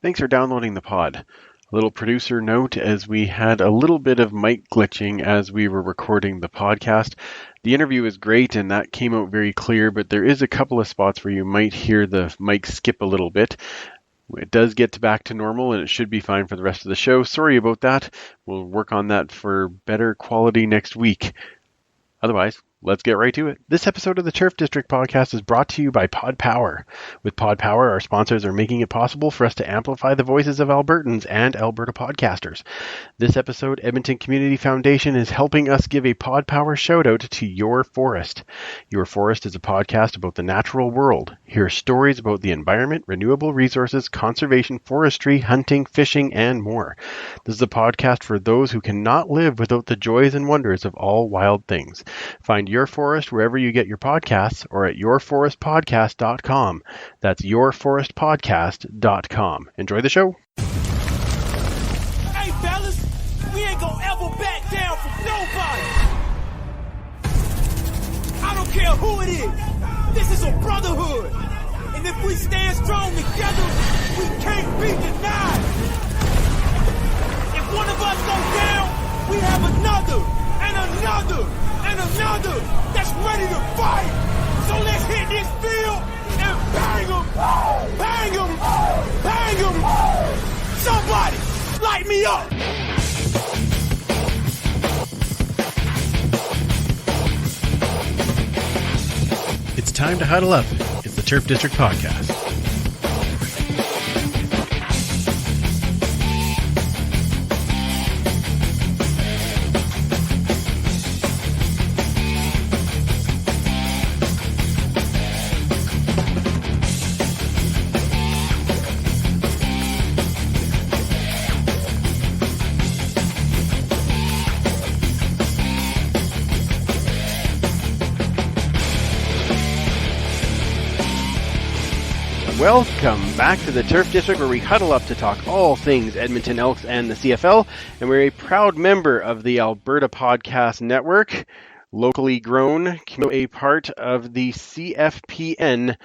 Thanks for downloading the pod. A little producer note as we had a little bit of mic glitching as we were recording the podcast. The interview is great and that came out very clear, but there is a couple of spots where you might hear the mic skip a little bit. It does get back to normal and it should be fine for the rest of the show. Sorry about that. We'll work on that for better quality next week. Otherwise, let's get right to it. This episode of the Turf District podcast is brought to you by Pod Power. With Pod Power, our sponsors are making it possible for us to amplify the voices of Albertans and Alberta podcasters. This episode, Edmonton Community Foundation is helping us give a Pod Power shout out to Your Forest. Your Forest is a podcast about the natural world. Hear stories about the environment, renewable resources, conservation, forestry, hunting, fishing, and more. This is a podcast for those who cannot live without the joys and wonders of all wild things. Find Your Forest wherever you get your podcasts or at yourforestpodcast.com. That's yourforestpodcast.com. Enjoy the show. Hey, fellas, we ain't gonna ever back down from nobody. I don't care who it is. This is a brotherhood. And if we stand strong together, we can't be denied. If one of us goes down, we have another and another and another that's ready to fight. So let's hit this field and bang them, bang them, bang them. Somebody light me up. It's time to huddle up. It's the Turf District podcast. Welcome back to the Turf District, where we huddle up to talk all things Edmonton Elks and the CFL. And we're a proud member of the Alberta Podcast Network, locally grown, a part of the CFPN.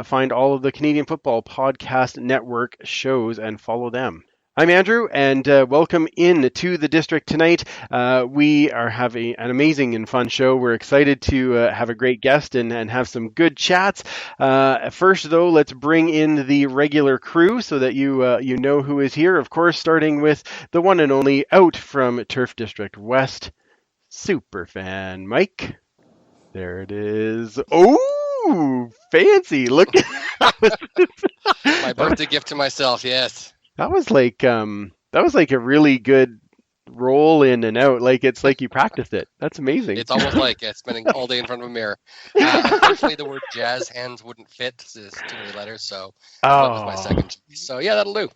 Find all of the Canadian Football Podcast Network shows and follow them. I'm Andrew, and welcome in to the district tonight. We are having an amazing and fun show. We're excited to have a great guest and have some good chats. First, though, let's bring in the regular crew so that you know who is here. Of course, starting with the one and only out from Turf District West, Superfan Mike. There it is. Oh, fancy! Look, my birthday gift to myself. Yes. That was like a really good roll in and out. Like it's like you practiced it. That's amazing. It's almost like spending all day in front of a mirror. Unfortunately, the word jazz hands wouldn't fit. There's too many letters, so that was my second choice. So yeah, that'll do.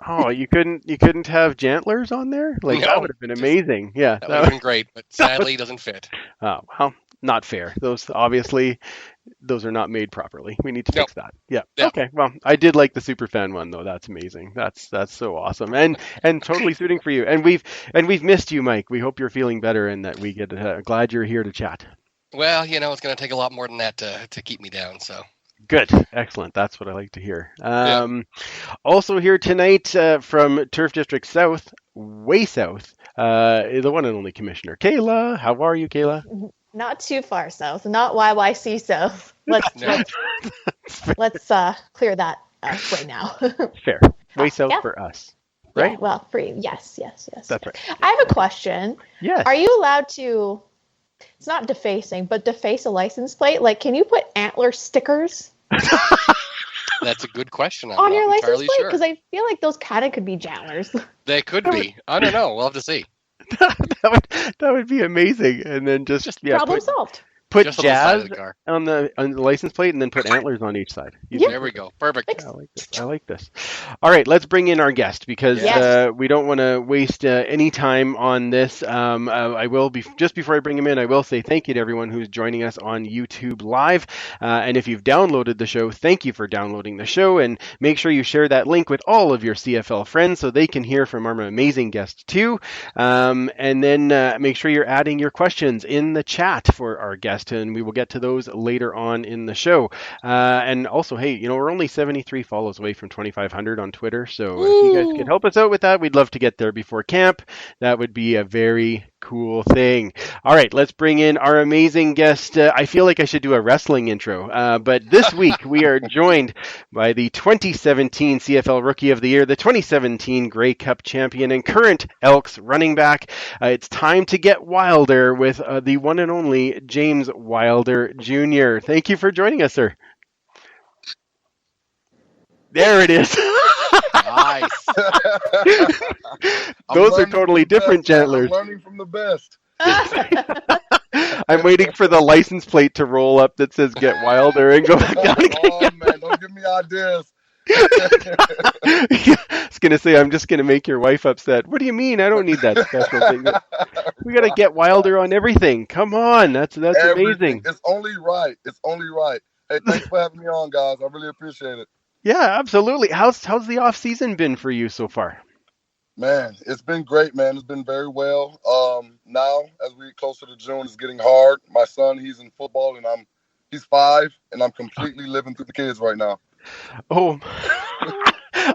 Oh, you couldn't have jantlers on there? Like No, that would have been amazing. Yeah, That would have been great, but sadly, it doesn't fit. Oh, well, not fair. Those are not made properly. We need to fix that. Yeah. Okay. Well, I did like the Superfan one though. That's amazing. That's so awesome and totally suiting for you. And we've missed you, Mike. We hope you're feeling better and that we get glad you're here to chat. Well, it's going to take a lot more than that to keep me down. So. Good. Excellent. That's what I like to hear. Also here tonight from Turf District South, way south, the one and only Commissioner Kayla. How are you, Kayla? Not too far south, not YYC south. Let's clear that up right now. Fair. Way south for us, right? Yeah, well, for you. Yes. That's right. I have a question. Yes. Are you allowed to, it's not defacing, but deface a license plate? Like, can you put antler stickers That's a good question. on your license plate? Because I feel like those kind of could be jantlers. They could be. I don't know. We'll have to see. that would be amazing. And then just problem solved. Put Just jazz on on the license plate and then put antlers on each side. There we go. Perfect. I like this. All right, let's bring in our guest because we don't want to waste any time on this. I will be just before I bring him in, I will say thank you to everyone who's joining us on YouTube Live. And if you've downloaded the show, thank you for downloading the show, and make sure you share that link with all of your CFL friends so they can hear from our amazing guest too. And then make sure you're adding your questions in the chat for our guest guest, and we will get to those later on in the show. And also, hey, we're only 73 follows away from 2,500 on Twitter, so if you guys could help us out with that, we'd love to get there before camp. That would be a very cool thing. All right, let's bring in our amazing guest. I feel like I should do a wrestling intro, but this week we are joined by the 2017 CFL Rookie of the Year, the 2017 Grey Cup champion, and current Elks running back. It's time to get wilder with the one and only James Wilder Jr. Thank you for joining us, sir. There it is. Nice. Those are totally different, gentlers. I'm learning from the best. I'm waiting for the license plate to roll up that says "Get Wilder" and go back down again. Oh man, don't give me ideas. I was gonna say I'm just gonna make your wife upset. What do you mean? I don't need that special thing. We gotta get Wilder on everything. Come on, that's amazing. It's only right. It's only right. Hey, thanks for having me on, guys. I really appreciate it. Yeah, absolutely. How's the off season been for you so far? Man, it's been great, man. It's been very well. Now as we get closer to June, it's getting hard. My son, he's in football, and he's 5, and I'm completely living through the kids right now. Oh,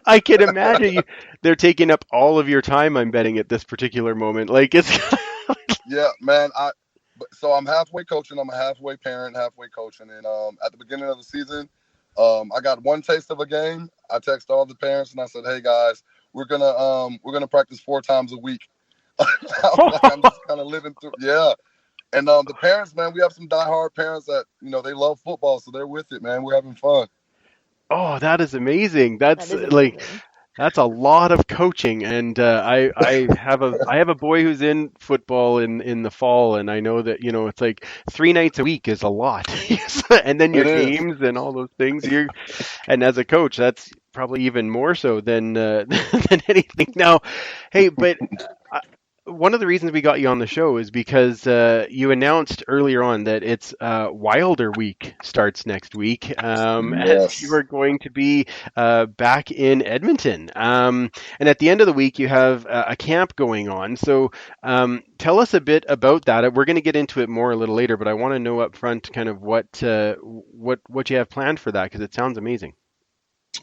I can imagine they're taking up all of your time, I'm betting, at this particular moment. Like it's Yeah, man. So I'm halfway coaching. I'm a halfway parent, halfway coaching. And at the beginning of the season, I got one taste of a game. I texted all the parents and I said, "Hey guys, we're gonna practice 4 times a week." I'm just kind of living through. Yeah. And the parents, man, we have some diehard parents that they love football, so they're with it, man. We're having fun. Oh, that is amazing. That's That is like amazing. that's a lot of coaching, and I have a boy who's in football in the fall, and I know that it's like 3 nights a week is a lot, and then your It is. games and all those things. And as a coach, that's probably even more so than than anything. Now, hey, but one of the reasons we got you on the show is because you announced earlier on that it's Wilder Week starts next week, and Yes. you are going to be back in Edmonton. And at the end of the week, you have a camp going on. So tell us a bit about that. We're going to get into it more a little later, but I want to know up front kind of what you have planned for that because it sounds amazing.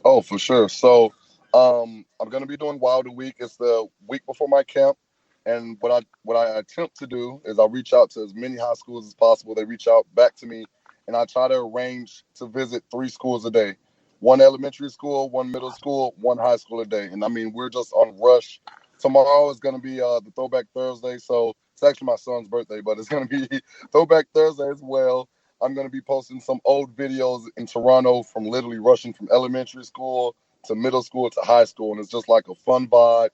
Oh, for sure. So I'm gonna be doing Wilder Week. It's the week before my camp. And what I attempt to do is I reach out to as many high schools as possible. They reach out back to me, and I try to arrange to visit 3 schools a day: 1 elementary school, 1 middle school, 1 high school a day. And I mean, we're just on rush. Tomorrow is going to be the Throwback Thursday, so it's actually my son's birthday, but it's going to be Throwback Thursday as well. I'm going to be posting some old videos in Toronto from literally rushing from elementary school to middle school to high school, and it's just like a fun vibe.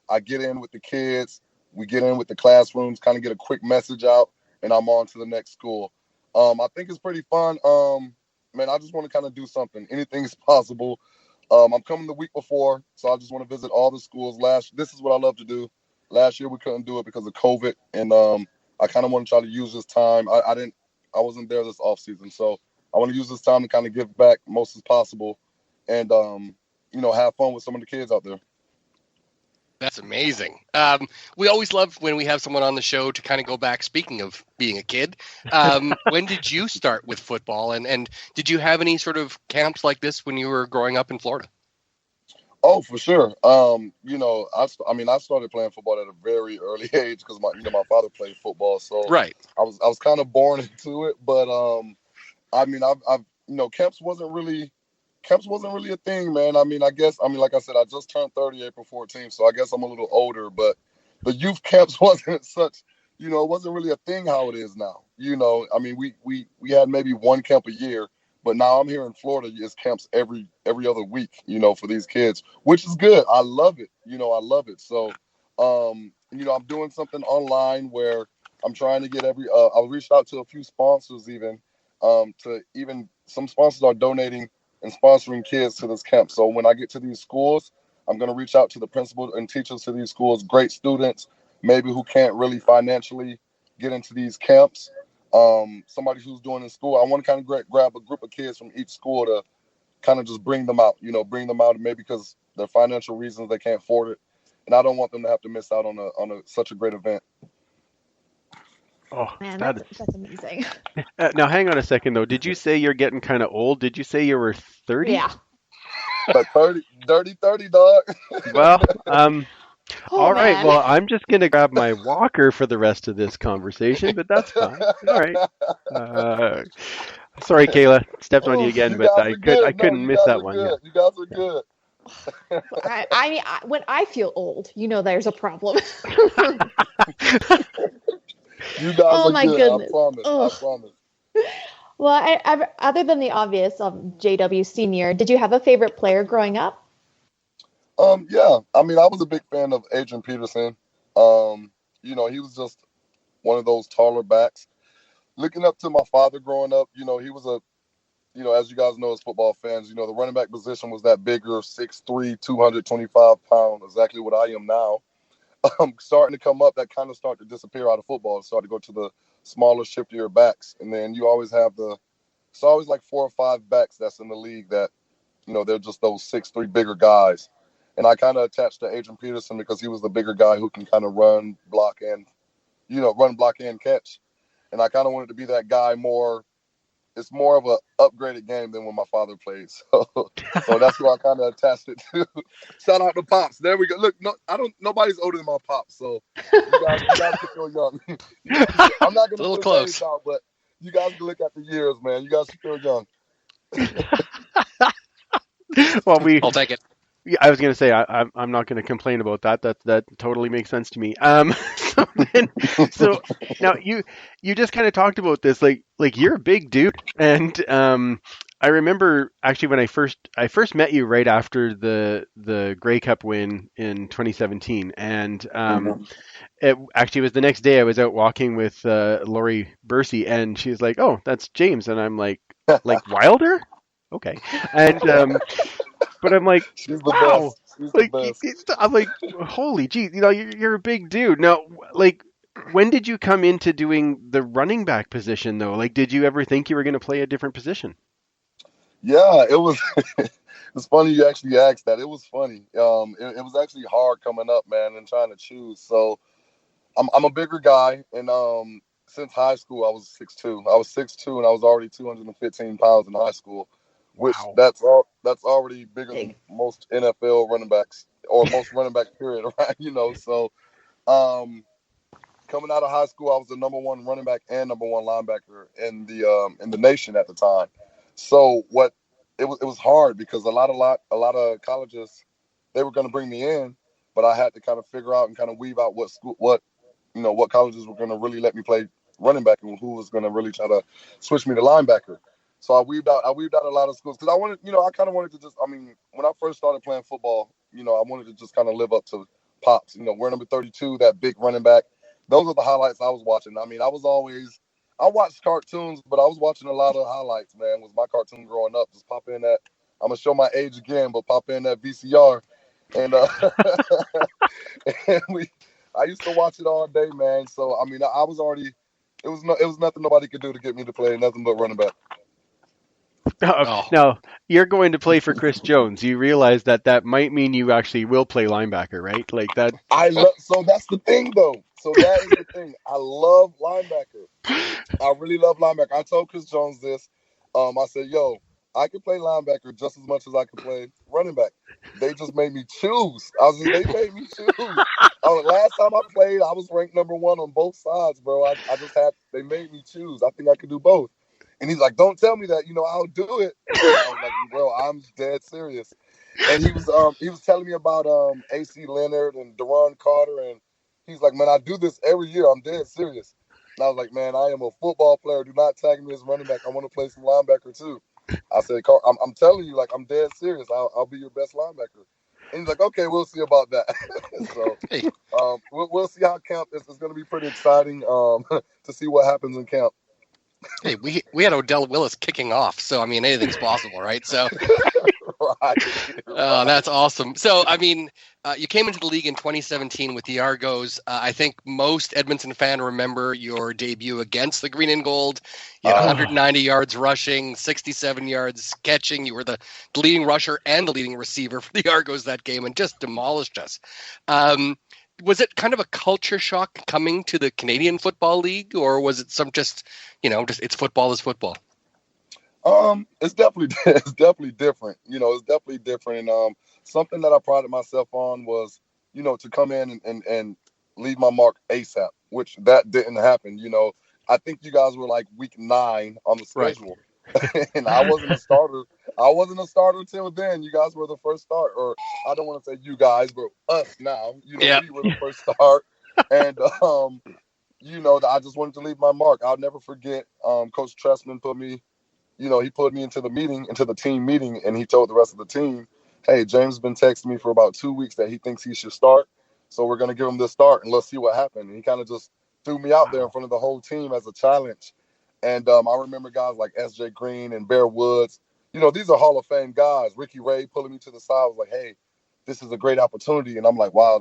I get in with the kids. We get in with the classrooms, kind of get a quick message out, and I'm on to the next school. I think it's pretty fun. Man, I just want to kind of do something. Anything is possible. I'm coming the week before, so I just want to visit all the schools. This is what I love to do. Last year we couldn't do it because of COVID, and I kind of want to try to use this time. I wasn't there this off season, so I want to use this time to kind of give back most as possible, and have fun with some of the kids out there. That's amazing. We always love when we have someone on the show to kind of go back. Speaking of being a kid, when did you start with football, and did you have any sort of camps like this when you were growing up in Florida? Oh, for sure. I started playing football at a very early age because my father played football, so Right. I was kind of born into it. But camps wasn't really a thing, man. Like I said, I just turned 30 April 14th, so I guess I'm a little older. But the youth camps wasn't such, it wasn't really a thing how it is now. We had maybe 1 camp a year. But now I'm here in Florida. It's camps every other week, for these kids, which is good. I love it. I love it. So, I'm doing something online where I'm trying to get I'll reach out to a few sponsors some sponsors are donating and sponsoring kids to this camp. So when I get to these schools, I'm going to reach out to the principals and teachers to these schools, great students, maybe who can't really financially get into these camps. Somebody who's doing in school. I want to kind of grab a group of kids from each school to kind of just bring them out, maybe because their financial reasons they can't afford it. And I don't want them to have to miss out on such a great event. Oh, Man, that. that's amazing. Now, hang on a second though. Did you say you're getting kind of old? Did you say you were 30? Yeah. But 30, dirty 30, dog. Well, Oh all right. man. Well, I'm just gonna grab my walker for the rest of this conversation, but that's fine. All right. Uh, Sorry, Kayla, stepped on you Oh, again, You but guys are I good. No, couldn't you miss guys that are one. Yeah. good. You guys are Yeah. good. when I feel old, there's a problem. You guys Oh are my good. I goodness. promise. I Oh. promise. Well, other than the obvious of JW Senior, did you have a favorite player growing up? Yeah. I mean, I was a big fan of Adrian Peterson. He was just one of those taller backs. Looking up to my father growing up, he was as you guys know as football fans, the running back position was that bigger, 6'3", 225 pound, exactly what I am now. Starting to come up, that kind of started to disappear out of football. It started to go to the smaller, shiftier backs. And then you always have it's always like 4 or 5 backs that's in the league that, they're just those 6'3" bigger guys. And I kind of attached to Adrian Peterson because he was the bigger guy who can kind of run, block, and catch. And I kind of wanted to be that guy more. It's more of a upgraded game than when my father played. So that's who I kind of attached it to. Shout out to Pops. There we go. Look, nobody's older than my Pops. So you guys can feel young. I'm not A gonna little put close. names out, but you guys can look at the years, man. You guys should feel young. Well, I'll take it. yeah, I was gonna say I'm not gonna complain about that. That totally makes sense to me. So so now you just kind of talked about this, like you're a big dude, and I remember actually when I first met you right after the Grey Cup win in 2017, and Mhm. it actually was the next day I was out walking with Lori Bursey, and she's like, "Oh, that's James," and I'm like Wilder, okay, and but I'm like, She's the wow, best. She's the like best. I'm like, holy gee, you're a big dude. Now, like, when did you come into doing the running back position though? Like, did you ever think you were going to play a different position? Yeah, it was. It's funny you actually asked that. It was funny. It was actually hard coming up, man, and trying to choose. So I'm a bigger guy, and since high school I was 6'2". I was 6'2", and I was already 215 pounds in high school, which Wow. that's already bigger than Big. most NFL running backs or most running back period, right? So um, coming out of high school, I was the number one running back and number one linebacker in the nation at the time. So it was hard because a lot of colleges, they were going to bring me in, but I had to kind of figure out and kind of weave out what colleges were going to really let me play running back and who was going to really try to switch me to linebacker. So I weaved out a lot of schools because I wanted, I kind of wanted to just, I mean, when I first started playing football, I wanted to just kind of live up to Pops, we're number 32, that big running back. Those are the highlights I was watching. I mean, I watched cartoons, but I was watching a lot of highlights, man. Was my cartoon growing up. Just pop in that, I'm going to show my age again, but pop in that VCR. And, and I used to watch it all day, man. So, I mean, I was already, it was nothing nobody could do to get me to play, nothing but running back. Oh, Now, you're going to play for Chris Jones. You realize that might mean you actually will play linebacker, right? Like that. So that's the thing, though. So that is the thing. I love linebacker. I really love linebacker. I told Chris Jones this. I said, yo, I can play linebacker just as much as I can play running back. They just made me choose. They made me choose. Last time I played, I was ranked number one on both sides, bro. They made me choose. I think I could do both. And he's like, don't tell me that, I'll do it. And I was like, bro, I'm dead serious. And he was telling me about AC Leonard and Deron Carter, and he's like, man, I do this every year. I'm dead serious. And I was like, man, I am a football player. Do not tag me as running back. I want to play some linebacker too. I said, I'm telling you, like, I'm dead serious. I'll be your best linebacker. And he's like, okay, we'll see about that. So hey, we'll see how camp is. It's going to be pretty exciting to see what happens in camp. hey, we had Odell Willis kicking off, so I mean anything's possible, right? So Right. that's awesome. So I mean, you came into the league in 2017 with the Argos. I think most Edmonton fan remember your debut against the Green and Gold. You had 190 yards rushing, 67 yards catching. You were the leading rusher and the leading receiver for the Argos that game, and just demolished us. was it kind of a culture shock coming to the Canadian Football League, or was it just it's football is football? It's definitely different. It's definitely different. And something that I prided myself on was, to come in and leave my mark ASAP, which that didn't happen. I think you guys were like week 9 on the schedule. Right. And I wasn't a starter. I wasn't a starter until then. You guys were the first start, or I don't want to say you guys, but us now. We were the first start. And I just wanted to leave my mark. I'll never forget. Coach Tressman put me. He put me into the team meeting, and he told the rest of the team, "Hey, James has been texting me for about 2 weeks that he thinks he should start. So we're going to give him this start, and let's see what happens." And he kind of just threw me out there in front of the whole team as a challenge. And I remember guys like S.J. Green and Bear Woods. These are Hall of Fame guys. Ricky Ray pulling me to the side was like, "Hey, this is a great opportunity." And I'm like, wow,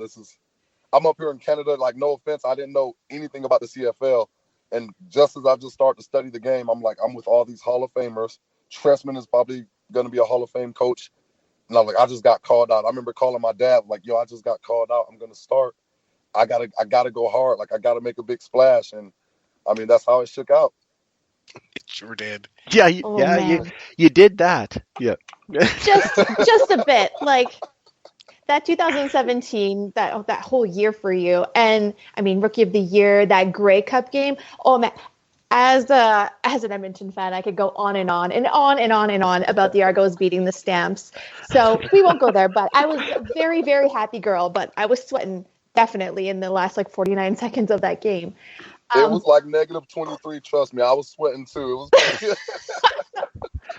I'm up here in Canada. Like, no offense, I didn't know anything about the CFL. And just as I just started to study the game, I'm like, I'm with all these Hall of Famers. Tressman is probably going to be a Hall of Fame coach. And I'm like, I just got called out. I remember calling my dad, like, "Yo, I just got called out. I'm going to start. I gotta go hard. Like, I got to make a big splash." And I mean, that's how it shook out. It sure did. Yeah, you did that. Yeah. just a bit. Like that 2017, that whole year for you. And I mean, Rookie of the Year, that Grey Cup game. Oh man. As an Edmonton fan, I could go on and on and on and on and on about the Argos beating the Stamps. So we won't go there, but I was a very, very happy girl, but I was sweating definitely in the last 49 seconds of that game. It was like -23. Trust me, I was sweating too. It was.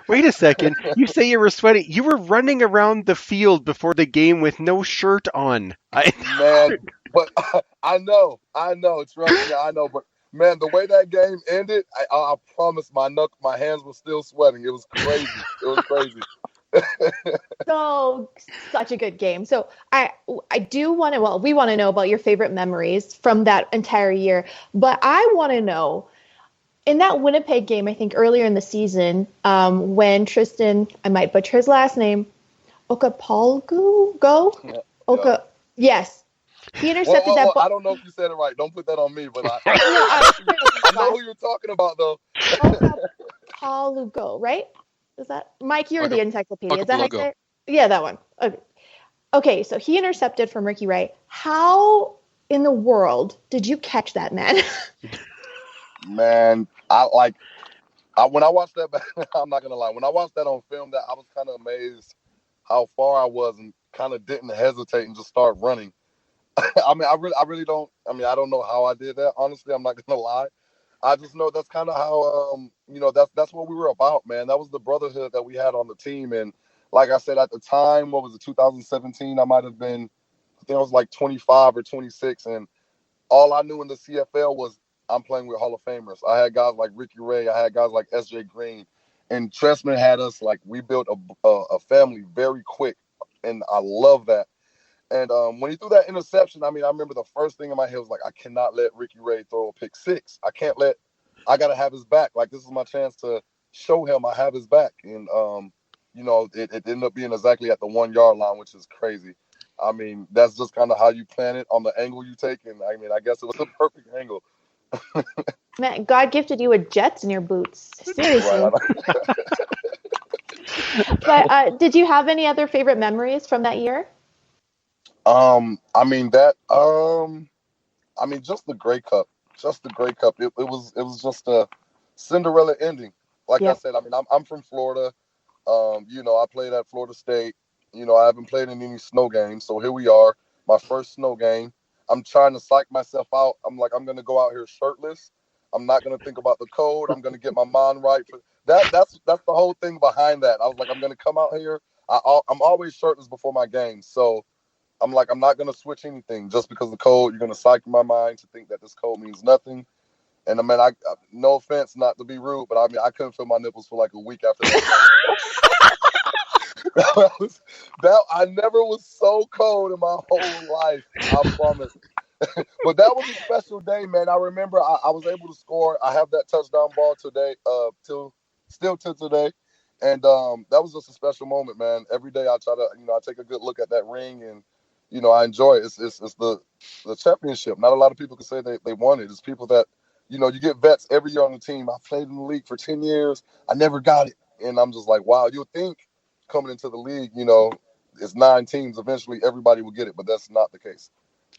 Wait a second. You say you were sweating. You were running around the field before the game with no shirt on. Man, but I know. Trust me, I know. But man, the way that game ended, I promise my hands were still sweating. It was crazy. So such a good game. So I do want to, we want to know about your favorite memories from that entire year, but I want to know in that Winnipeg game, I think earlier in the season, when Tristan, I might butcher his last name, yes. He intercepted that ball. I don't know if you said it right. Don't put that on me, but I know who you're talking about, though. Palugo, right? Is that Mike? You're the encyclopedia. Is that how you say it? Yeah, that one. Okay, so he intercepted from Ricky Ray. How in the world did you catch that, man? Man, when I watched that, I'm not gonna lie. When I watched that on film, that I was kind of amazed how far I was and kind of didn't hesitate and just start running. I mean, I really don't. I mean, I don't know how I did that. Honestly, I'm not gonna lie. I just know that's kind of how, that's what we were about, man. That was the brotherhood that we had on the team. And like I said, at the time, what was it, 2017? I might have been, I think I was like 25 or 26. And all I knew in the CFL was I'm playing with Hall of Famers. I had guys like Ricky Ray. I had guys like S.J. Green. And Tressman had us, like, we built a family very quick. And I love that. And when he threw that interception, I mean, I remember the first thing in my head was like, I cannot let Ricky Ray throw a pick six. I got to have his back. Like, this is my chance to show him I have his back. And, it ended up being exactly at the 1 yard line, which is crazy. I mean, that's just kind of how you plan it on the angle you take. And I mean, I guess it was a perfect angle. Man, God gifted you with jets in your boots. Seriously. Right. But did you have any other favorite memories from that year? Just the Grey Cup. It was just a Cinderella ending. Like I said, I mean, I'm from Florida. I played at Florida State. I haven't played in any snow games. So here we are, my first snow game. I'm trying to psych myself out. I'm like, I'm going to go out here shirtless. I'm not going to think about the cold. I'm going to get my mind right. That's the whole thing behind that. I was like, I'm going to come out here. I'm always shirtless before my games. So I'm like, I'm not going to switch anything just because of the cold. You're going to psych my mind to think that this cold means nothing. And I mean, no offense, not to be rude, but I mean, I couldn't feel my nipples for like a week after that. I never was so cold in my whole life. I promise. But that was a special day, man. I remember I was able to score. I have that touchdown ball today, still to today. And that was just a special moment, man. Every day I try to, I take a good look at that ring and, I enjoy it. It's the championship. Not a lot of people can say they won it. It's people that, you get vets every year on the team. I played in the league for 10 years. I never got it. And I'm just like, wow, you'll think coming into the league, it's 9 teams. Eventually everybody will get it, but that's not the case.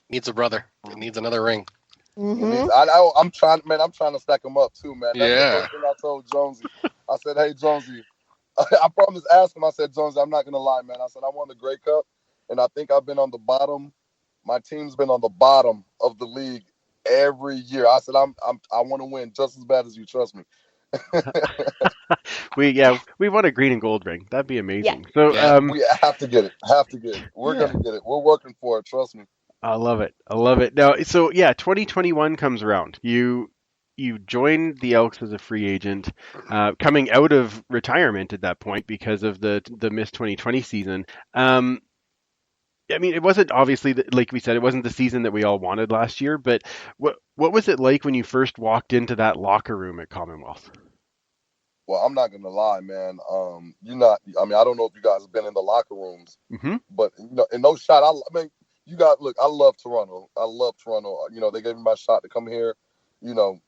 Needs a brother. It needs another ring. Mm-hmm. I'm trying to stack them up too, man. That's Yeah. the first thing I told Jonesy. I said, hey, Jonesy, I promised, ask him. I said, Jonesy, I'm not going to lie, man. I said, I won the Grey Cup, and I think I've been on the bottom. My team's been on the bottom of the league every year. I said, I want to win just as bad as you. Trust me. We want a green and gold ring. That'd be amazing. So Yeah. We have to get it. We're Yeah. going to get it. We're working for it. Trust me. I love it. I love it. Now, so yeah, 2021 comes around. You joined the Elks as a free agent, coming out of retirement at that point because of the missed 2020 season. I mean, it wasn't obviously like we said, it wasn't the season that we all wanted last year. But what was it like when you first walked into that locker room at Commonwealth? Well, I'm not going to lie, man. You're not. I mean, I don't know if you guys have been in the locker rooms, Hmm. but in no shot. I mean, you got look. I love Toronto. I love Toronto. They gave me my shot to come here.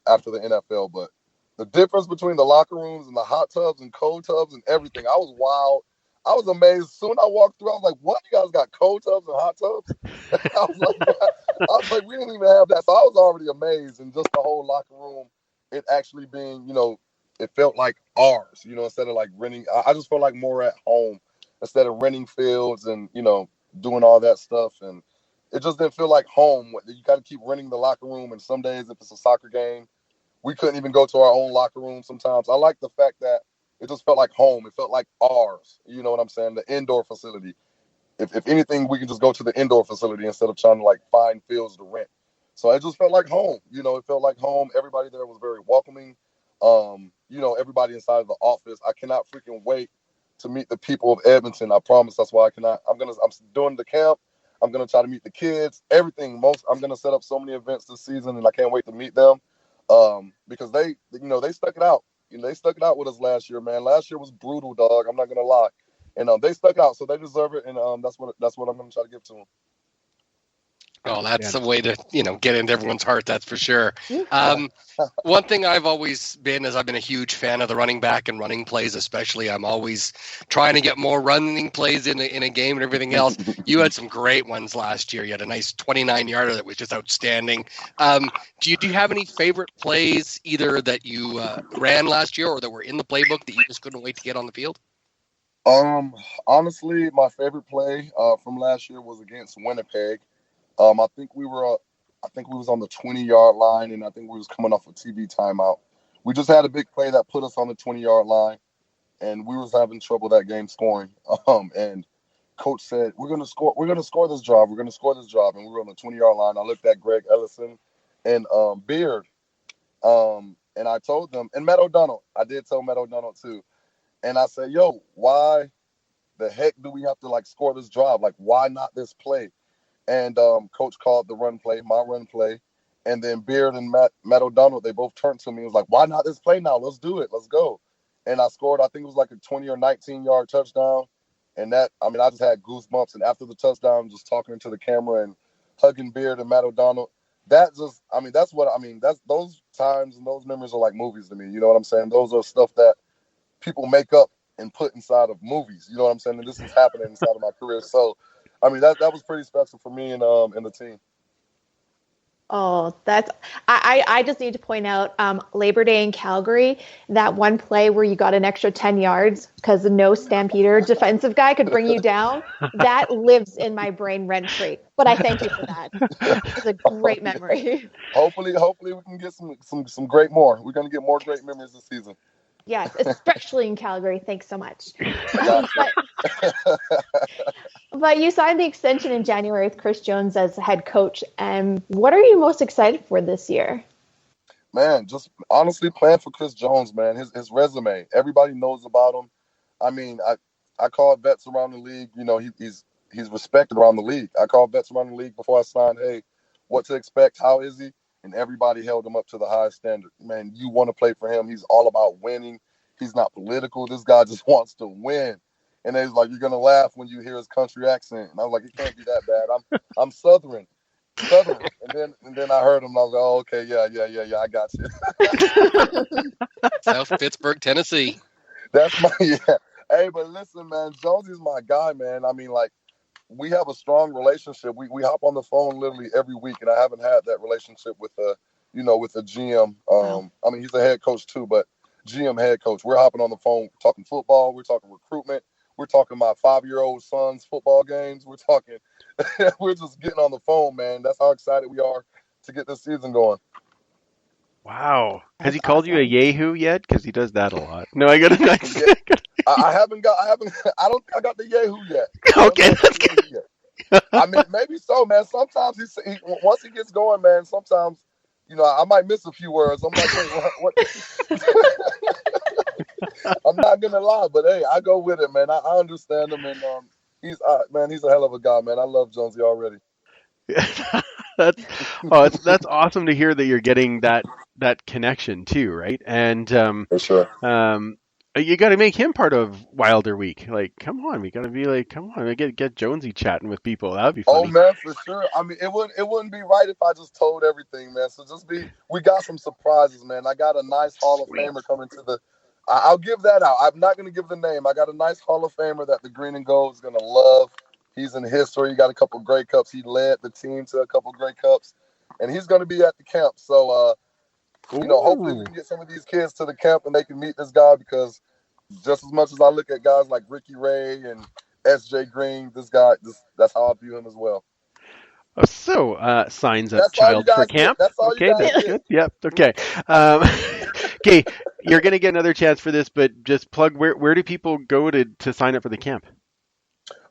After the NFL, but the difference between the locker rooms and the hot tubs and cold tubs and everything, I was wild. I was amazed. Soon I walked through, I was like, "What? You guys got cold tubs and hot tubs?" I was like, "We didn't even have that." So I was already amazed, and just the whole locker room, it actually being, it felt like ours. Instead of like renting, I just felt like more at home instead of renting fields and doing all that stuff. And it just didn't feel like home. You got to keep renting the locker room, and some days if it's a soccer game, we couldn't even go to our own locker room sometimes. I like the fact that it just felt like home. It felt like ours. You know what I'm saying? The indoor facility. If anything, we can just go to the indoor facility instead of trying to like find fields to rent. So it just felt like home. It felt like home. Everybody there was very welcoming. Everybody inside of the office. I cannot freaking wait to meet the people of Edmonton. I promise. That's why I'm doing the camp. I'm gonna try to meet the kids. Everything. I'm gonna set up so many events this season, and I can't wait to meet them. Because they stuck it out. They stuck it out with us last year, man. Last year was brutal, dog. I'm not gonna lie, and they stuck out, so they deserve it, and that's what I'm gonna try to give to them. Oh, that's the way to, get into everyone's heart. That's for sure. One thing I've always been is I've been a huge fan of the running back and running plays, especially. I'm always trying to get more running plays in a game and everything else. You had some great ones last year. You had a nice 29-yarder that was just outstanding. Do you have any favorite plays either that you ran last year or that were in the playbook that you just couldn't wait to get on the field? Honestly, my favorite play from last year was against Winnipeg. I think we was on the 20-yard line, and I think we was coming off a TV timeout. We just had a big play that put us on the 20-yard line, and we was having trouble that game scoring. And coach said, "We're gonna score this drive. We're gonna score this drive." And we were on the 20-yard line. I looked at Greg Ellison and Beard, and I told them, and Matt O'Donnell. I did tell Matt O'Donnell too, and I said, "Yo, why the heck do we have to like score this drive? Like, why not this play?" And coach called the run play, my run play. And then Beard and Matt O'Donnell, they both turned to me and was like, "Why not this play now? Let's do it. Let's go." And I scored, I think it was like a 20 or 19-yard touchdown. And I just had goosebumps. And after the touchdown, just talking to the camera and hugging Beard and Matt O'Donnell, that's those times and those memories are like movies to me. You know what I'm saying? Those are stuff that people make up and put inside of movies. You know what I'm saying? And this is happening inside of my career. So, that was pretty special for me and the team. Oh, I just need to point out Labor Day in Calgary, that one play where you got an extra 10 yards because no Stampeder defensive guy could bring you down. That lives in my brain rent free. But I thank you for that. It's a great memory. Hopefully we can get some great more. We're going to get more great memories this season. Yes, especially in Calgary. Thanks so much. But you signed the extension in January with Chris Jones as head coach. And what are you most excited for this year? Man, just honestly playing for Chris Jones, man. His resume, everybody knows about him. I called vets around the league. He's respected around the league. I called vets around the league before I signed. Hey, what to expect? How is he? And everybody held him up to the highest standard. Man, you want to play for him. He's all about winning. He's not political. This guy just wants to win. And they was like, "You're gonna laugh when you hear his country accent." And I was like, "It can't be that bad. I'm Southern." And then I heard him. And I was like, "Oh, okay, yeah. I got you." South Pittsburgh, Tennessee. That's my yeah. Hey, but listen, man, Jonesy's my guy, man. I mean, like, we have a strong relationship. We hop on the phone literally every week, and I haven't had that relationship with with a GM. I mean, he's a head coach too, but GM head coach. We're hopping on the phone, talking football. We're talking recruitment. We're talking my 5-year-old son's football games. We're talking. We're just getting on the phone, man. That's how excited we are to get this season going. Wow. Has That's he called you a awesome. yahoo yet? Because he does that a lot. No, I got a nice. Yeah, I haven't. I don't think I got the Yahoo yet. I don't Okay, think I got that's the Yahoo yet. I mean, maybe so, man. Sometimes once he gets going, man. Sometimes, I might miss a few words. I'm like, hey, what? I'm not gonna lie, but hey, I go with it, man. I understand him, and he's a hell of a guy, man. I love Jonesy already. that's that's awesome to hear that you're getting that connection too, right? And For sure. you got to make him part of Wilder Week. Like, come on, we got to be like, come on, get Jonesy chatting with people. That would be Oh funny. man, for sure. I mean, it wouldn't be right if I just told everything, man. So we got some surprises, man. I got a nice Hall of Sweet. Famer coming to the. I'll give that out. I'm not going to give the name. I got a nice Hall of Famer that the Green and Gold is going to love. He's in history. He got a couple Grey Cups. He led the team to a couple Grey Cups, and he's going to be at the camp. So, hopefully we Ooh. can get some of these kids to the camp and they can meet this guy because just as much as I look at guys like Ricky Ray and S.J. Green, that's how I view him as well. Oh, so, signs up That's all you child for guys get. camp. That's all you Okay, guys that's get. good. Yep. Okay. Um, okay, you're gonna get another chance for this, but just plug where do people go to sign up for the camp?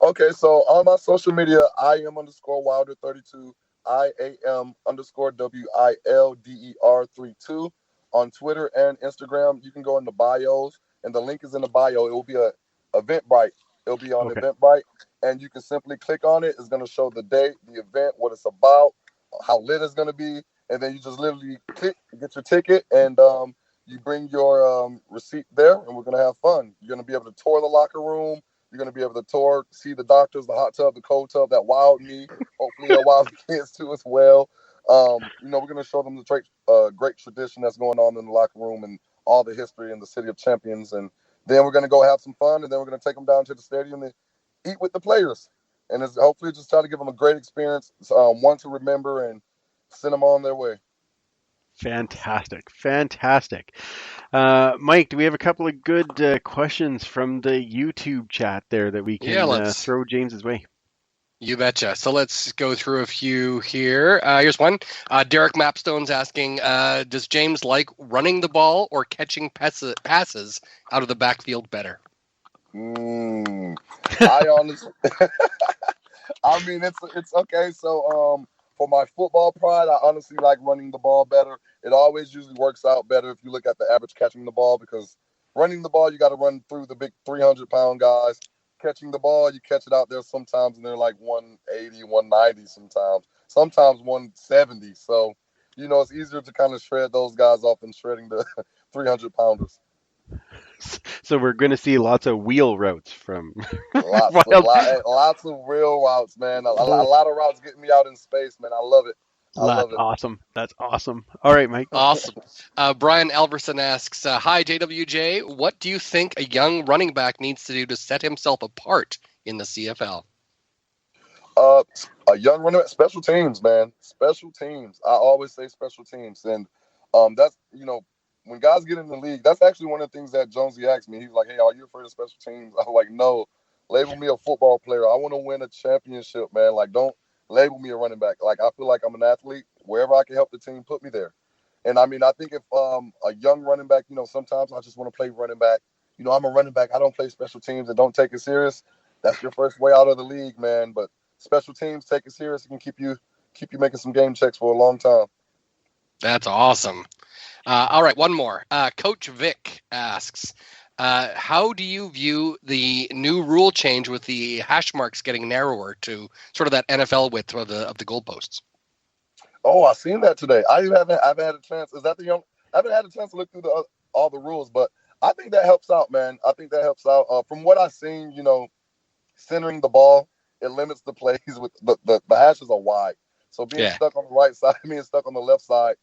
Okay, so on my social media, I am underscore Wilder32, IAM underscore WILDER32 on Twitter and Instagram. You can go in the bios, and the link is in the bio. It will be a Eventbrite. It'll be on Okay. Eventbrite, and you can simply click on it. It's going to show the date, the event, what it's about, how lit it's going to be, and then you just literally click, get your ticket, and you bring your receipt there, and we're going to have fun. You're going to be able to tour the locker room. You're going to be able to tour, see the doctors, the hot tub, the cold tub that wowed me. Hopefully it'll wow the kids too as well. We're going to show them the great tradition that's going on in the locker room and all the history in the City of Champions. And then we're going to go have some fun, and then we're going to take them down to the stadium and eat with the players. And it's hopefully just try to give them a great experience, one to remember, and send them on their way. Fantastic. Fantastic. Mike, do we have a couple of good questions from the YouTube chat there that we Yeah, can let's. throw James's way? You betcha. So let's go through a few here. Here's one. Derek Mapstone's asking, does James like running the ball or catching passes out of the backfield better? I honestly, I mean, it's okay. So, for my football pride, I honestly like running the ball better. It always usually works out better if you look at the average catching the ball, because running the ball, you got to run through the big 300-pound guys. Catching the ball, you catch it out there sometimes, and they're like 180, 190 sometimes 170. So, it's easier to kind of shred those guys off than shredding the 300-pounders. So we're going to see lots of wheel routes from Lots Wild. lots of real routes, man. A lot of routes getting me out in space, man. I love it. I love That's it. awesome. That's awesome. All right, Mike. Awesome. Brian Alverson asks, hi, JWJ. What do you think a young running back needs to do to set himself apart in the CFL? A young running back, special teams, man. Special teams. I always say special teams, and that's when guys get in the league, that's actually one of the things that Jonesy asked me. He's like, "Hey, are you afraid of special teams?" I'm like, "No, label me a football player. I want to win a championship, man. Like, don't label me a running back. Like, I feel like I'm an athlete. Wherever I can help the team, put me there." And I mean, I think if a young running back, sometimes I just want to play running back. I'm a running back. I don't play special teams and don't take it serious. That's your first way out of the league, man. But special teams, take it serious. It can keep you making some game checks for a long time. That's awesome. All right, one more. Coach Vic asks, how do you view the new rule change with the hash marks getting narrower to sort of that NFL width of the goalposts? Oh, I seen that today. I haven't had a chance. Is that I haven't had a chance to look through all the rules, but I think that helps out, man. I think that helps out. From what I've seen, centering the ball, it limits the plays with the hashes are wide. So being stuck on the right side, being stuck on the left side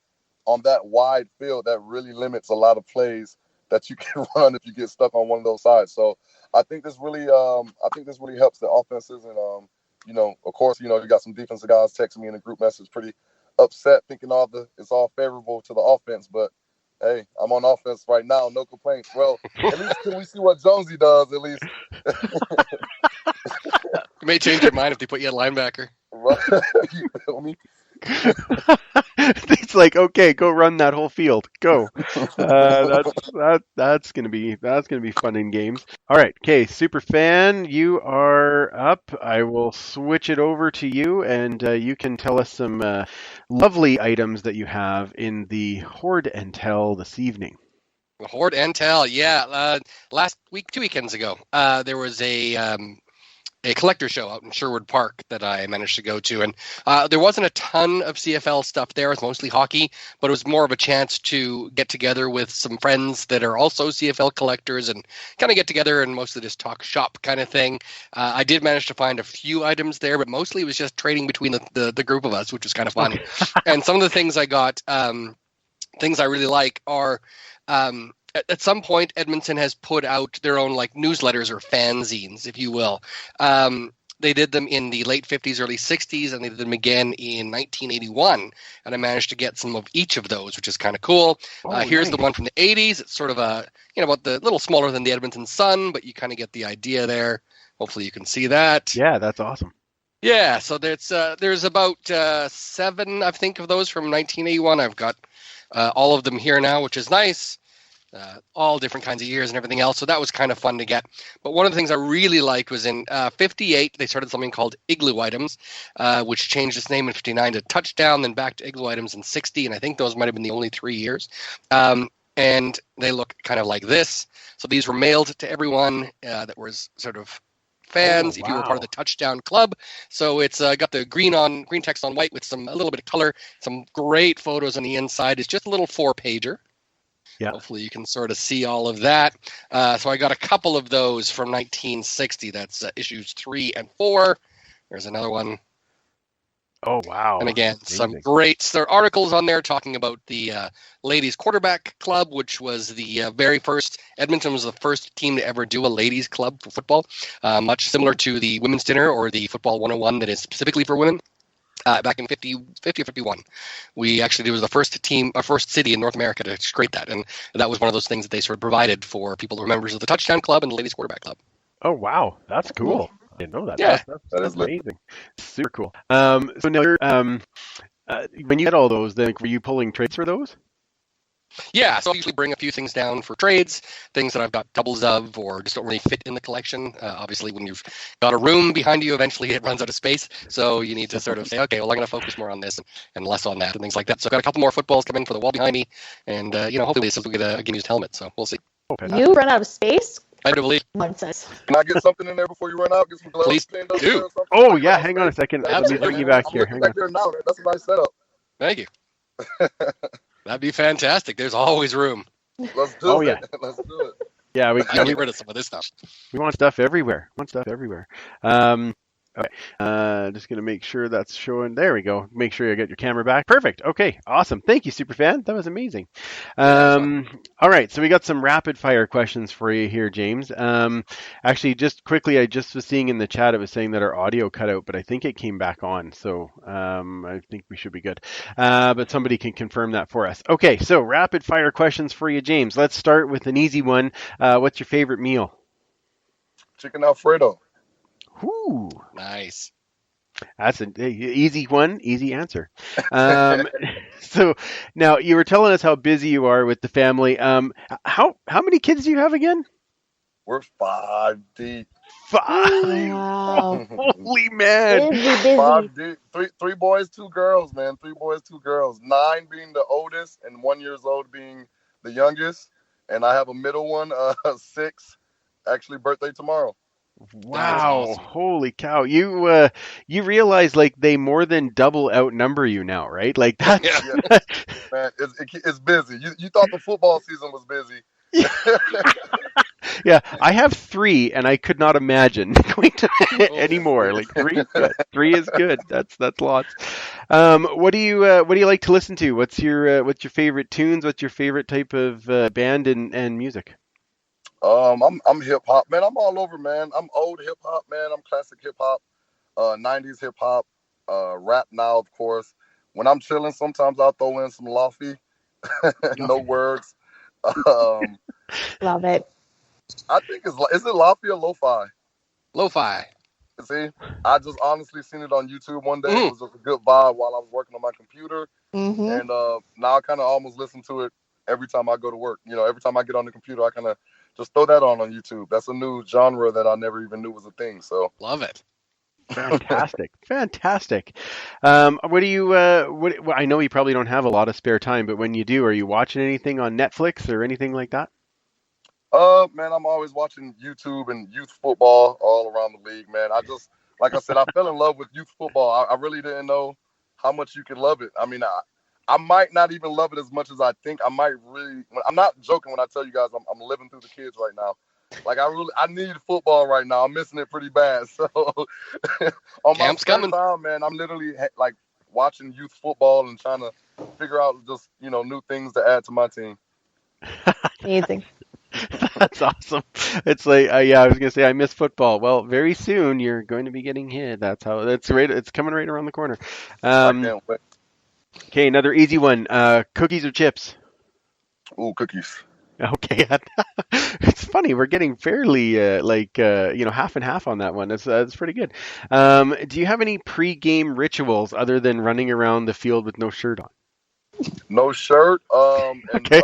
on that wide field, that really limits a lot of plays that you can run if you get stuck on one of those sides. So I think this really helps the offenses. And of course, you got some defensive guys texting me in a group message pretty upset, thinking it's all favorable to the offense. But hey, I'm on offense right now, no complaints. Well, at least can we see what Jonesy does, at least. You may change your mind if they put you at linebacker. You feel me? It's like, okay, go run that whole field. Go. That's gonna be fun in games. All right, okay, super fan, you are up. I will switch it over to you, and you can tell us some lovely items that you have in the Hoard and Tell this evening. The Hoard and Tell, yeah. Last week, 2 weekends ago, there was a collector show out in Sherwood Park that I managed to go to. And there wasn't a ton of CFL stuff there. It was mostly hockey, but it was more of a chance to get together with some friends that are also CFL collectors and kind of get together and mostly just talk shop kind of thing. I did manage to find a few items there, but mostly it was just trading between the group of us, which was kind of fun. And some of the things I got, things I really like are... at some point, Edmonton has put out their own like newsletters or fanzines, if you will. They did them in the late 50s, early 60s, and they did them again in 1981. And I managed to get some of each of those, which is kind of cool. Here's the one from the 80s. It's sort of about the little smaller than the Edmonton Sun, but you kind of get the idea there. Hopefully you can see that. Yeah, that's awesome. Yeah, so there's about 7, I think, of those from 1981. I've got all of them here now, which is nice. All different kinds of years and everything else. So that was kind of fun to get. But one of the things I really liked was in 58, they started something called Igloo Items, which changed its name in 59 to Touchdown, then back to Igloo Items in 60. And I think those might have been the only 3 years. And they look kind of like this. So these were mailed to everyone that was sort of fans, if you were part of the Touchdown Club. So it's got the green text on white with a little bit of color, some great photos on the inside. It's just a little 4-pager. Yeah. Hopefully you can sort of see all of that. So I got a couple of those from 1960. That's issues 3 and 4. There's another one. Oh, wow. And again, some great articles on there talking about the Ladies Quarterback Club, which was the very first. Edmonton was the first team to ever do a ladies club for football, much similar to the Women's Dinner or the Football 101 that is specifically for women. Back in 50 or 51, we actually was the first city in North America to create that, and that was one of those things that they sort of provided for people who were members of the Touchdown Club and the Ladies Quarterback Club. Oh wow, that's cool! I didn't know that. Yeah, that's amazing. Super cool. So now, when you had all those, then were you pulling trades for those? Yeah, so I usually bring a few things down for trades, things that I've got doubles of or just don't really fit in the collection. Obviously, when you've got a room behind you, eventually it runs out of space. So you need to sort of say, okay, well, I'm going to focus more on this and less on that and things like that. So I've got a couple more footballs coming for the wall behind me. And, hopefully this will get a game-used helmet. So we'll see. You run out of space? I do believe. Can I get something in there before you run out? Get some gloves. Please do. Oh, yeah. Hang on a second. Let me bring you back here. Hang on. There now. That's a nice setup. Thank you. That'd be fantastic. There's always room. Let's do it. Let's do it. Yeah, we get rid of some of this stuff. We want stuff everywhere. Okay. Just gonna make sure that's showing. There we go. Make sure you get your camera back. Perfect. Okay. Awesome. Thank you, Superfan. That was amazing. All right. So we got some rapid fire questions for you here, James. Actually, just quickly, I just was seeing in the chat it was saying that our audio cut out, but I think it came back on. So I think we should be good. But somebody can confirm that for us. Okay. So rapid fire questions for you, James. Let's start with an easy one. What's your favorite meal? Chicken Alfredo. Ooh, nice. That's an easy one, easy answer. So now you were telling us how busy you are with the family. How many kids do you have again? We're 5 deep. 5. Wow. Holy man. Busy. 5 deep. Three boys, 2 girls, man. 3 boys, 2 girls. 9 being the oldest and 1 year old being the youngest. And I have a middle one, 6, actually birthday tomorrow. Wow! Awesome. Holy cow! You realize like they more than double outnumber you now, right? Like that. Yeah. Man, it's busy. You thought the football season was busy. Yeah, I have 3, and I could not imagine going to anymore. Like 3, yeah, 3 is good. That's lots. What do you like to listen to? What's your favorite tunes? What's your favorite type of band and music? I'm hip hop, man. I'm all over, man. I'm old hip hop, man. I'm classic hip hop, 90s hip hop, rap now, of course. When I'm chilling, sometimes I'll throw in some lofi, no Okay. words. Um, Love it. I think is it lofi or lo-fi? Lo-fi. See, I just honestly seen it on YouTube one day. It Mm, was just a good vibe while I was working on my computer, Hmm. and now I kind of almost listen to it every time I go to work. Every time I get on the computer, I kind of just throw that on YouTube. That's a new genre that I never even knew was a thing. So, love it. Fantastic, fantastic. What do you? Well, I know you probably don't have a lot of spare time, but when you do, are you watching anything on Netflix or anything like that? man, I'm always watching YouTube and youth football all around the league, man. I just, like I said, I fell in love with youth football. I really didn't know how much you could love it. I mean, I might not even love it as much as I think. I might really. I'm not joking when I tell you guys I'm living through the kids right now. Like I need football right now. I'm missing it pretty bad. So on my Camp's spare coming. time, man, I'm literally like watching youth football and trying to figure out just new things to add to my team. Amazing. That's awesome. It's like, yeah, I was gonna say I miss football. Well, very soon you're going to be getting hit. That's how. That's right. It's coming right around the corner. I Um, can't wait. okay, another easy one. Cookies or chips? Ooh, cookies. Okay, it's funny. We're getting fairly half and half on that one. That's pretty good. Do you have any pre-game rituals other than running around the field with no shirt on? No shirt. And Okay,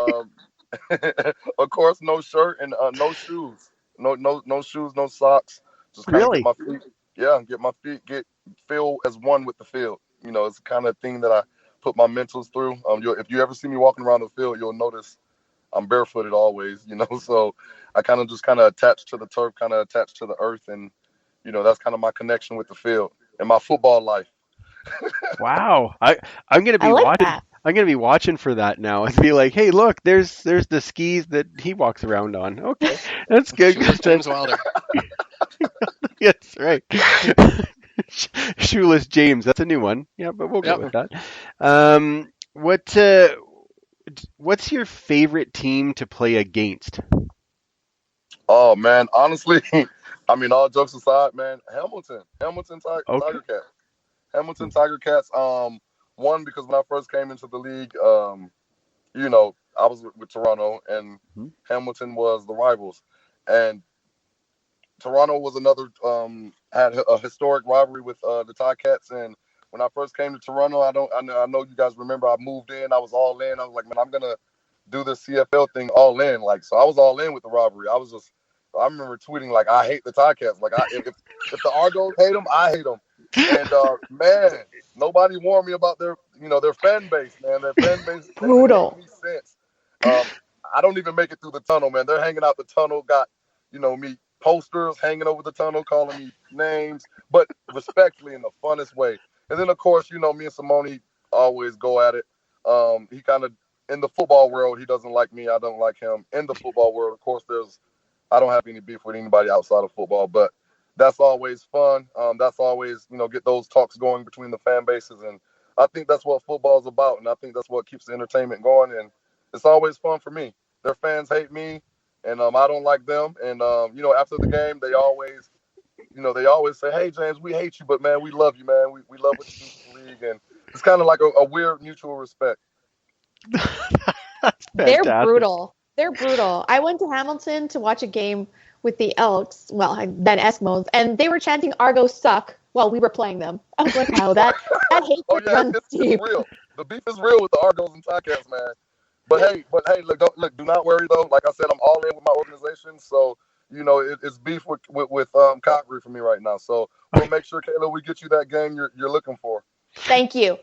of course, no shirt and no shoes. No shoes, no socks. Just kind of get really? my feet. Yeah, get my feet feel as one with the field. It's the kind of thing that I put my mentals through. If you ever see me walking around the field, you'll notice I'm barefooted always. So I kind of attached to the turf, kind of attached to the earth, and that's kind of my connection with the field and my football life. Wow. I'm gonna I be like watching. that. I'm gonna be watching for that now and be like, hey, look, there's the skis that he walks around on. Okay, that's good. Shoeless James Wilder. Yes, right. Shoeless James. That's a new one. Yeah, but we'll go Yep. with that. What's your favorite team to play against? Oh man, honestly, I mean, all jokes aside, man, Hamilton Okay. Tiger Cats. Hamilton Tiger Cats. One because when I first came into the league, I was with Toronto, and Hmm. Hamilton was the rivals, and Toronto was another had a historic rivalry with the Ticats. And when I first came to Toronto, I know you guys remember I moved in. I was all in. I was like, man, I'm gonna do this CFL thing all in. Like, so I was all in with the rivalry. I remember tweeting like, I hate the Ticats. Like, if the Argos hate them, I hate them. And man, nobody warned me about their fan base. Man, their fan base doesn't make Brutal. any sense. Um, I don't even make it through the tunnel, man. They're hanging out the tunnel. Got me posters hanging over the tunnel, calling me names, but respectfully in the funnest way. And then of course, me and Simone always go at it. He kind of in the football world, he doesn't like me. I don't like him. In the football world, of course, I don't have any beef with anybody outside of football, but that's always fun. That's always, get those talks going between the fan bases. And I think that's what football is about. And I think that's what keeps the entertainment going. And it's always fun for me. Their fans hate me and I don't like them. And, after the game, they always say, hey, James, we hate you, but man, we love you, man. We love what you do for the league. And it's kind of like a weird mutual respect. That's They're fantastic. brutal. They're brutal. I went to Hamilton to watch a game with the Elks, well, then Eskimos, and they were chanting "Argos suck" while we were playing them. I was like, wow, that Oh hatred yeah, runs it's deep. real. The beef is real with the Argos and Ticats, man. But hey, look, do not worry though. Like I said, I'm all in with my organization, so it's beef with Calgary for me right now. So we'll make sure, Kayla, we get you that game you're looking for. Thank you.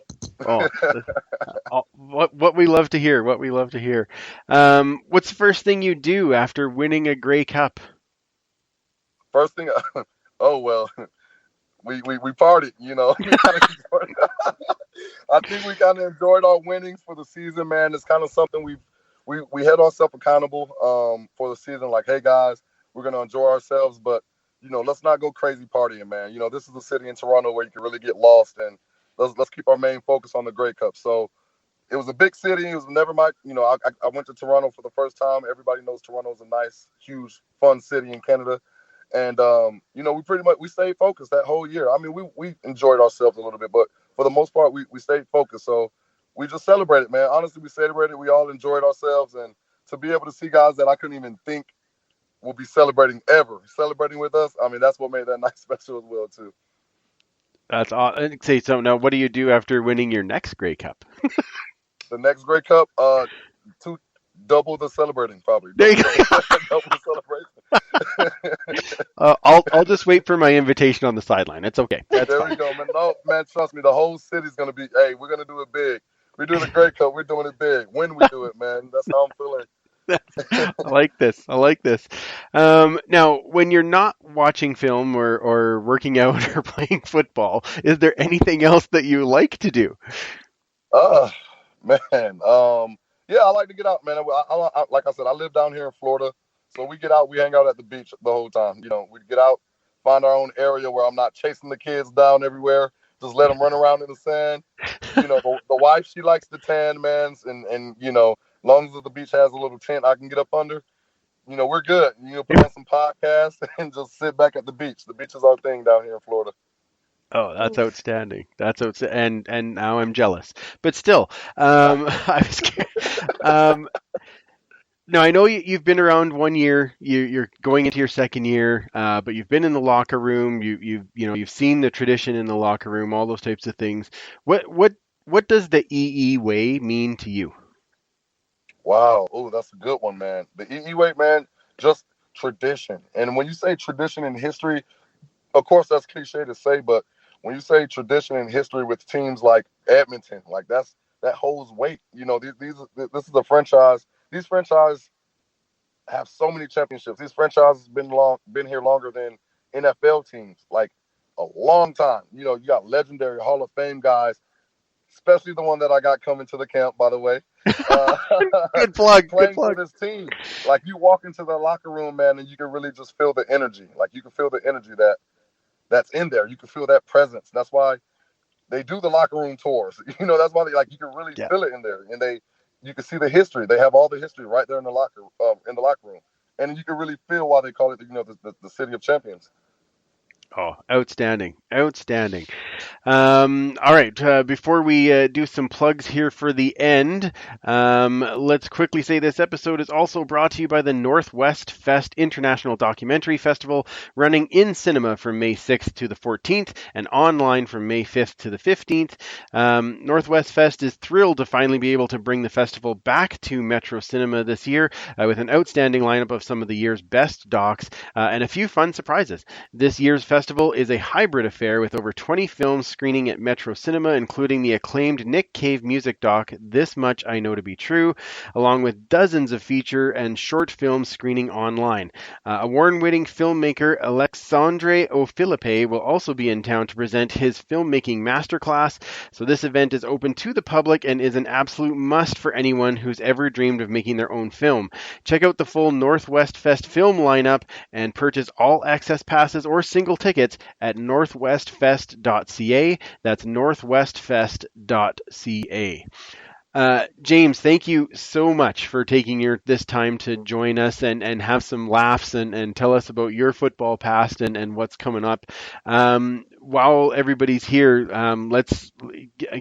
Oh, what we love to hear. What we love to hear. What's the first thing you do after winning a Grey Cup? First thing, oh well, we partied. We kinda enjoyed- I think we kind of enjoyed our winnings for the season, man. It's kind of something we've we held ourselves accountable for the season. Like, hey guys, we're gonna enjoy ourselves, but let's not go crazy partying, man. This is a city in Toronto where you can really get lost, and let's keep our main focus on the Grey Cup. So it was a big city. It was never my, I went to Toronto for the first time. Everybody knows Toronto is a nice, huge, fun city in Canada. And, we stayed focused that whole year. I mean, we enjoyed ourselves a little bit, but for the most part, we stayed focused. So we just celebrated, man. Honestly, we celebrated. We all enjoyed ourselves. And to be able to see guys that I couldn't even think will be celebrating with us, I mean, that's what made that night special as well, too. That's awesome. Say so. Now, what do you do after winning your next Grey Cup? The next Grey Cup, double the celebrating, probably. There you go. Double the celebration. I'll just wait for my invitation on the sideline. It's okay. That's there fine. we go, man. No, man, trust me, the whole city's gonna be. Hey, we're gonna do it big. We're doing the Grey Cup. We're doing it big. When we do it, man, that's how I'm feeling. I like this. I like this. Now, when you're not watching film or working out or playing football, is there anything else that you like to do? Man. Yeah, I like to get out, man. Like I said, I live down here in Florida, so we get out. We hang out at the beach the whole time. We get out, find our own area where I'm not chasing the kids down everywhere. Just let them run around in the sand. The wife, she likes the tan, man, and as long as the beach has a little tent I can get up under, we're good. Put on some podcasts and just sit back at the beach. The beach is our thing down here in Florida. Oh, that's outstanding. And now I'm jealous. But still, I was now I know you've been around 1 year. You're going into your second year, but you've been in the locker room. You've seen the tradition in the locker room, all those types of things. What does the EE way mean to you? Wow. Oh, that's a good one, man. The EE way, man, just tradition. And when you say tradition in history, of course that's cliche to say, but when you say tradition in history with teams like Edmonton, like that holds weight. This is a franchise. These franchises have so many championships. These franchises been here longer than NFL teams, like a long time. You got legendary Hall of Fame guys, especially the one that I got coming to the camp, by the way. Good plug. Playing for this team. Like, you walk into the locker room, man, and you can really just feel the energy. Like, you can feel the energy that's in there. You can feel that presence. That's why they do the locker room tours. That's why you can really feel it in there. And you can see the history. They have all the history right there in the locker room. And you can really feel why they call it, the city of champions. Oh, outstanding. Outstanding. All right. Before we do some plugs here for the end, let's quickly say this episode is also brought to you by the Northwest Fest International Documentary Festival, running in cinema from May 6th to the 14th and online from May 5th to the 15th. Northwest Fest is thrilled to finally be able to bring the festival back to Metro Cinema this year with an outstanding lineup of some of the year's best docs and a few fun surprises. This year's festival is a hybrid affair with over 20 films screening at Metro Cinema, including the acclaimed Nick Cave music doc, This Much I Know to Be True, along with dozens of feature and short films screening online. Award-winning filmmaker Alexandre O'Philippe will also be in town to present his filmmaking masterclass, so this event is open to the public and is an absolute must for anyone who's ever dreamed of making their own film. Check out the full Northwest Fest film lineup and purchase all access passes or single tickets at northwestfest.ca. That's northwestfest.ca. James, thank you so much for taking this time to join us and have some laughs and tell us about your football past and what's coming up. While everybody's here, let's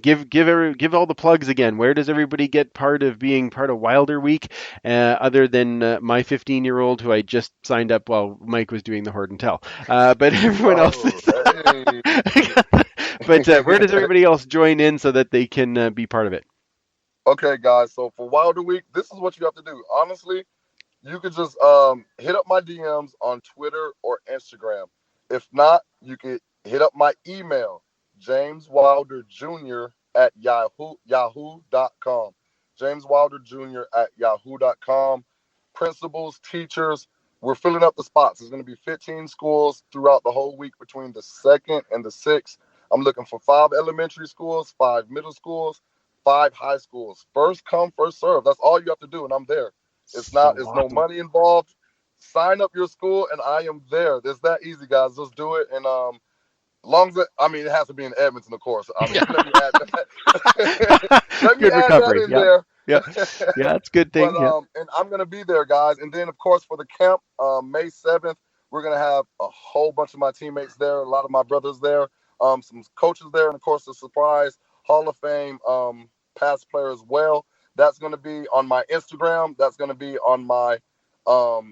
give all the plugs again. Where does everybody get being part of Wilder Week, other than my 15-year-old who I just signed up while Mike was doing the Horde and Tell? But everyone else. But where does everybody else join in so that they can be part of it? Okay, guys. So for Wilder Week, this is what you have to do. Honestly, you could just hit up my DMs on Twitter or Instagram. If not, you could hit up my email, jameswilderjr@yahoo.com. jameswilderjr@yahoo.com. Principals, teachers, we're filling up the spots. There's going to be 15 schools throughout the whole week between the 2nd and the 6th. I'm looking for 5 elementary schools, 5 middle schools, 5 high schools. First come, first serve. That's all you have to do, and I'm there. It's no money involved. Sign up your school, and I am there. It's that easy, guys. Just do it, and long as it has to be in Edmonton, of course. Let me add that. That in there. Yeah, that's a good thing. But, and I'm going to be there, guys. And then, of course, for the camp, May 7th, we're going to have a whole bunch of my teammates there, a lot of my brothers there, some coaches there, and, of course, the surprise Hall of Fame past player as well. That's going to be on my Instagram. That's going to be on my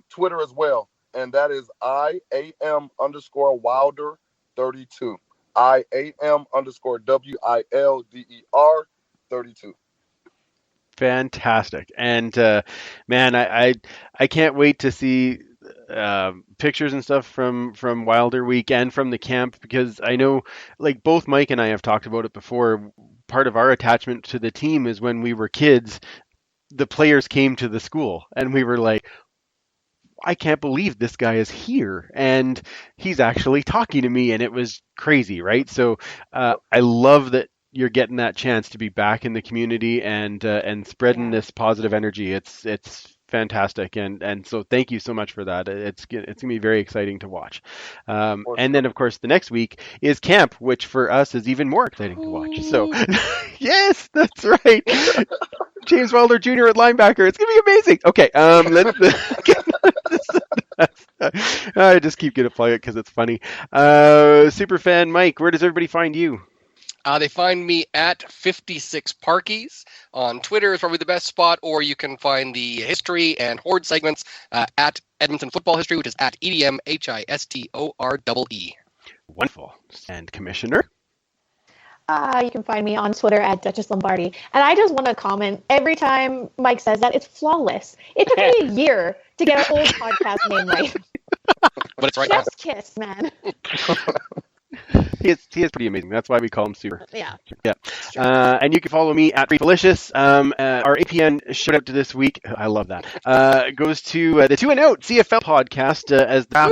Twitter as well. And that is IAM_Wilder32. IAM_WILDER 32. Fantastic. And man, I can't wait to see pictures and stuff from Wilder Week and from the camp, because I know, like, both Mike and I have talked about it before. Part of our attachment to the team is when we were kids, the players came to the school and we were like, I can't believe this guy is here and he's actually talking to me, and it was crazy, right? So I love that you're getting that chance to be back in the community and spreading this positive energy. It's fantastic, and so thank you so much for that. It's gonna be very exciting to watch. And then, of course, the next week is camp, which for us is even more exciting to watch. So yes, that's right. James Wilder Jr. at linebacker. It's gonna be amazing. Okay, I just keep gonna play it because it's funny. Superfan Mike, where does everybody find you? They find me at 56 Parkies. On Twitter is probably the best spot, or you can find the history and horde segments at Edmonton Football History, which is at EDMHISTOREE. Wonderful. And Commissioner? You can find me on Twitter at Duchess Lombardi. And I just want to comment, every time Mike says that, it's flawless. It took me a year to get our old podcast name right. But it's right. Chef's kiss, man. He is pretty amazing. That's why we call him Super. Yeah. And you can follow me at Felicious. Our APN shout out to this week, I love that, goes to the 2 and Out CFL podcast as that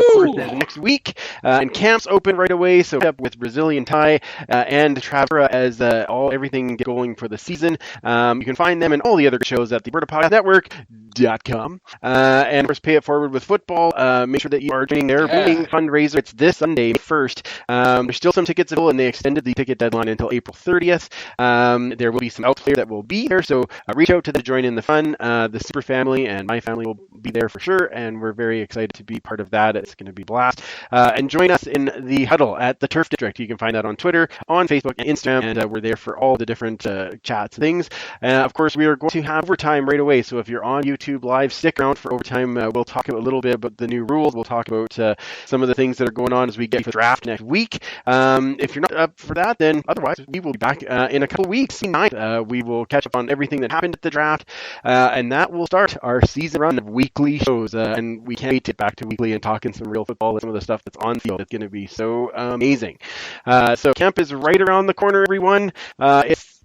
next week. And camps open right away, so up with Brazilian Thai and Travera as everything get going for the season. You can find them and all the other shows at the Alberta Podcast Network.com. And of course, Pay It Forward with football. Make sure that you are joining their voting fundraiser. It's this Sunday, May 1st. There's still some tickets available, and they extended the ticket deadline until April 30th. There will be some Elks players that will be there, so reach out to them to join in the fun. The Super family and my family will be there for sure, and we're very excited to be part of that. It's going to be a blast. And join us in the huddle at the Turf District. You can find that on Twitter, on Facebook, and Instagram, and we're there for all the different chats and things. Of course, we are going to have overtime right away, so if you're on YouTube Live, stick around for overtime. We'll talk a little bit about the new rules. We'll talk about some of the things that are going on as we get to the draft next week. If you're not up for that, then otherwise we will be back in a couple weeks. We will catch up on everything that happened at the draft, and that will start our season run of weekly shows. And we can't wait to get back to weekly and talking some real football and some of the stuff that's on the field. It's going to be so amazing. So camp is right around the corner, everyone.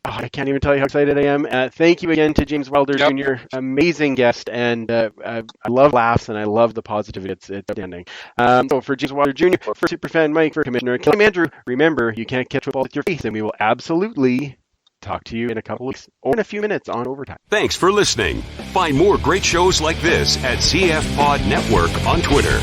I can't even tell you how excited I am. Thank you again to James Wilder Jr., amazing guest, and I love laughs and I love the positivity. It's outstanding. So for James Wilder Jr., for Superfan Mike, for Commissioner Kim Andrew, remember, you can't catch football with your face, and we will absolutely talk to you in a couple weeks or in a few minutes on Overtime. Thanks for listening. Find more great shows like this at CF Pod Network on Twitter.